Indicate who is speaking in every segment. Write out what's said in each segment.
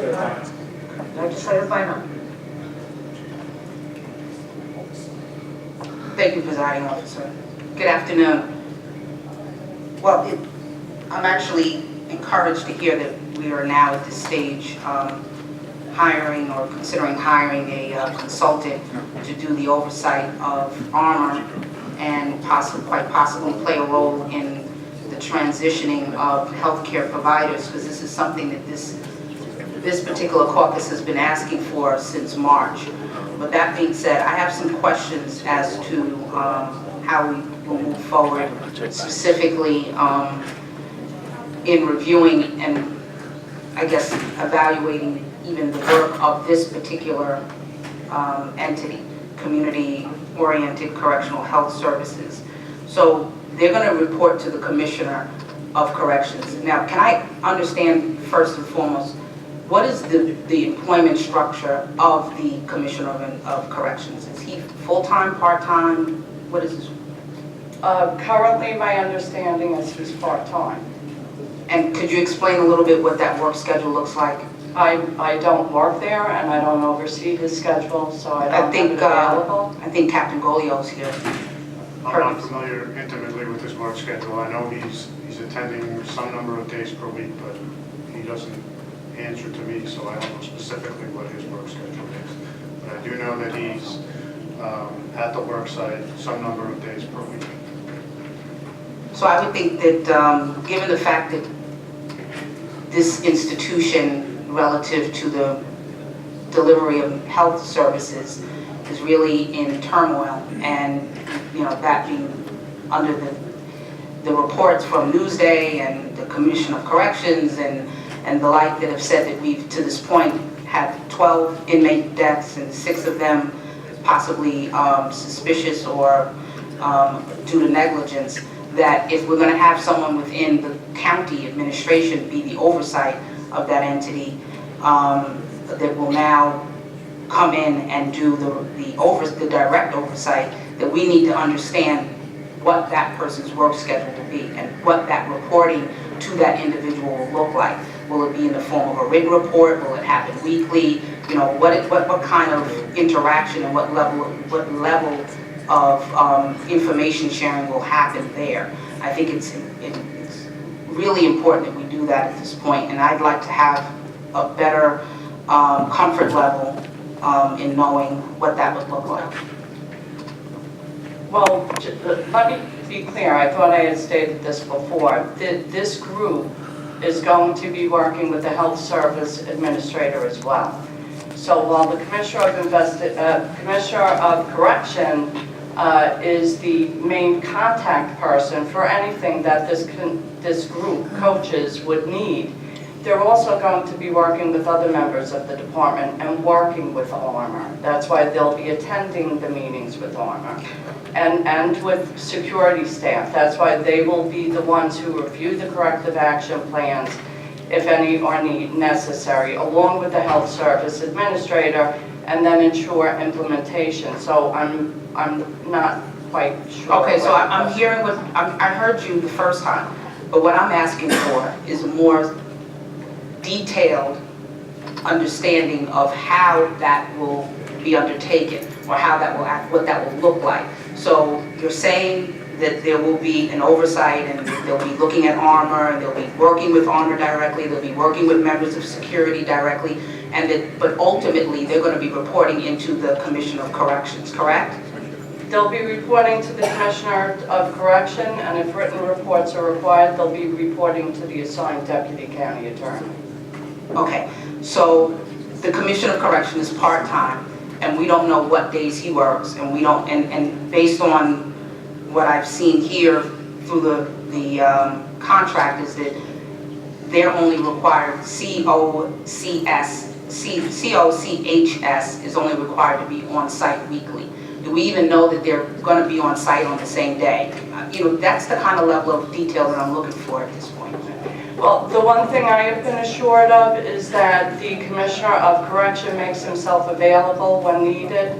Speaker 1: Legislator Bynoe. Thank you, Presiding Officer. Good afternoon. Well, I'm actually encouraged to hear that we are now at this stage hiring or considering hiring a consultant to do the oversight of Armor and quite possibly play a role in the transitioning of healthcare providers, because this is something that this particular caucus has been asking for since March. But that being said, I have some questions as to how we will move forward, specifically in reviewing and I guess evaluating even the work of this particular entity, Community-Oriented Correctional Health Services. So they're going to report to the Commissioner of Corrections. Now, can I understand first and foremost, what is the employment structure of the Commissioner of Corrections? Is he full-time, part-time? What is his?
Speaker 2: Currently, my understanding is he's part-time.
Speaker 1: And could you explain a little bit what that work schedule looks like?
Speaker 2: I don't work there, and I don't oversee his schedule, so I don't have it available.
Speaker 1: I think Captain Golio's here.
Speaker 3: I'm not familiar intimately with his work schedule. I know he's attending some number of days per week, but he doesn't answer to me, so I don't know specifically what his work schedule is. But I do know that he's at the work site some number of days per week.
Speaker 1: So I would think that given the fact that this institution relative to the delivery of health services is really in turmoil, and that being under the reports from Newsday and the Commission of Corrections and the like that have said that we've to this point had 12 inmate deaths and 6 of them possibly suspicious or due to negligence, that if we're going to have someone within the county administration be the oversight of that entity, that will now come in and do the direct oversight, that we need to understand what that person's work schedule will be and what that reporting to that individual will look like. Will it be in the form of a written report? Will it happen weekly? What kind of interaction and what level of information sharing will happen there? I think it's really important that we do that at this point, and I'd like to have a better comfort level in knowing what that would look like.
Speaker 2: Well, let me be clear. I thought I had stated this before. This group is going to be working with the Health Service Administrator as well. So while the Commissioner of Correction is the main contact person for anything that this group, coaches, would need, they're also going to be working with other members of the department and working with Armor. That's why they'll be attending the meetings with Armor and with security staff. That's why they will be the ones who review the corrective action plans, if any are necessary, along with the Health Service Administrator, and then ensure implementation. So I'm not quite sure.
Speaker 1: Okay, so I'm hearing what I heard you the first time, but what I'm asking for is a more detailed understanding of how that will be undertaken, or how that will act, what that will look like. So you're saying that there will be an oversight, and they'll be looking at Armor, and they'll be working with Armor directly, they'll be working with members of security directly, but ultimately they're going to be reporting into the Commissioner of Corrections, correct?
Speaker 2: They'll be reporting to the Commissioner of Correction, and if written reports are required, they'll be reporting to the assigned Deputy County Attorney.
Speaker 1: Okay, so the Commissioner of Correction is part-time, and we don't know what days he works, and we don't, and based on what I've seen here through the contract is that they're only required, COCHS is only required to be on site weekly. Do we even know that they're going to be on site on the same day? That's the kind of level of detail that I'm looking for at this point.
Speaker 2: Well, the one thing I have been assured of is that the Commissioner of Correction makes himself available when needed.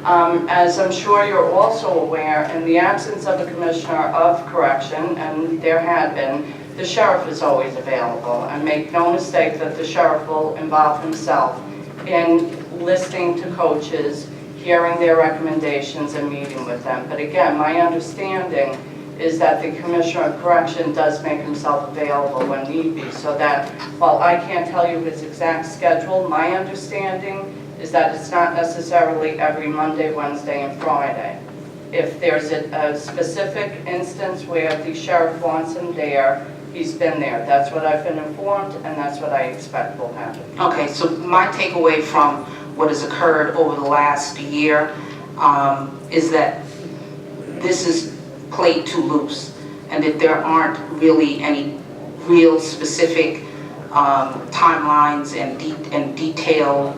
Speaker 2: As I'm sure you're also aware, in the absence of a Commissioner of Correction, and there had been, the sheriff is always available. And make no mistake that the sheriff will involve himself in listening to coaches, hearing their recommendations and meeting with them. But again, my understanding is that the Commissioner of Correction does make himself available when need be, so that while I can't tell you his exact schedule, my understanding is that it's not necessarily every Monday, Wednesday, and Friday. If there's a specific instance where the sheriff wants him there, he's been there. That's what I've been informed, and that's what I expect will happen.
Speaker 1: Okay, so my takeaway from what has occurred over the last year is that this is played too loose, and that there aren't really any real specific timelines and detailed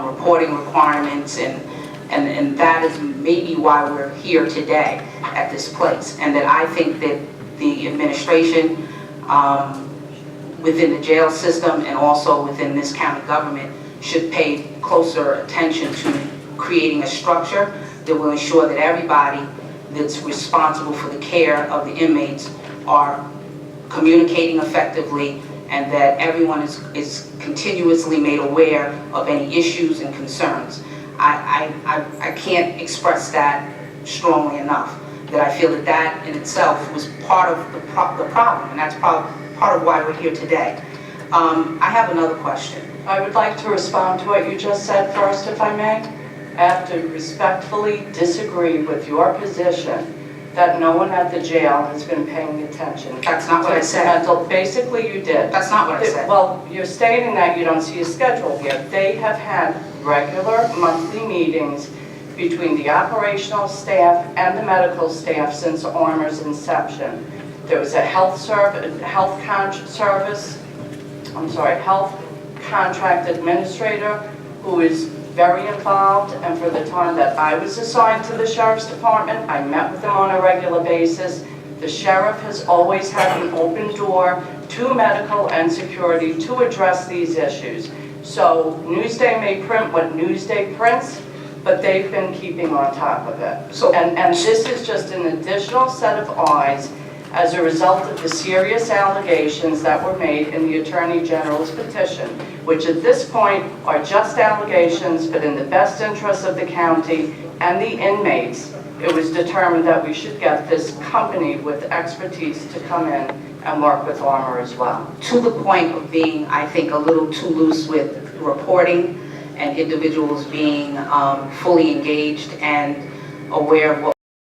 Speaker 1: reporting requirements, and that is maybe why we're here today at this place. And that I think that the administration within the jail system and also within this county government should pay closer attention to creating a structure that will ensure that everybody that's responsible for the care of the inmates are communicating effectively, and that everyone is continuously made aware of any issues and concerns. I can't express that strongly enough, that I feel that that in itself was part of the problem, and that's part of why we're here today. I have another question.
Speaker 2: I would like to respond to what you just said first, if I may. I have to respectfully disagree with your position that no one at the jail has been paying attention.
Speaker 1: That's not what I said.
Speaker 2: Basically, you did.
Speaker 1: That's not what I said.
Speaker 2: Well, you're stating that you don't see a schedule here. They have had regular monthly meetings between the operational staff and the medical staff since Armor's inception. There was a health contract administrator who is very involved, and for the time that I was assigned to the Sheriff's Department, I met with them on a regular basis. The sheriff has always had an open door to medical and security to address these issues. So Newsday may print what Newsday prints, but they've been keeping on top of it.
Speaker 1: So,
Speaker 2: and this is just an additional set of eyes as a result of the serious allegations that were made in the Attorney General's petition, which at this point are just allegations, but in the best interest of the county and the inmates, it was determined that we should get this company with expertise to come in and work with Armor as well.
Speaker 1: To the point of being, I think, a little too loose with reporting and individuals being fully engaged and aware of what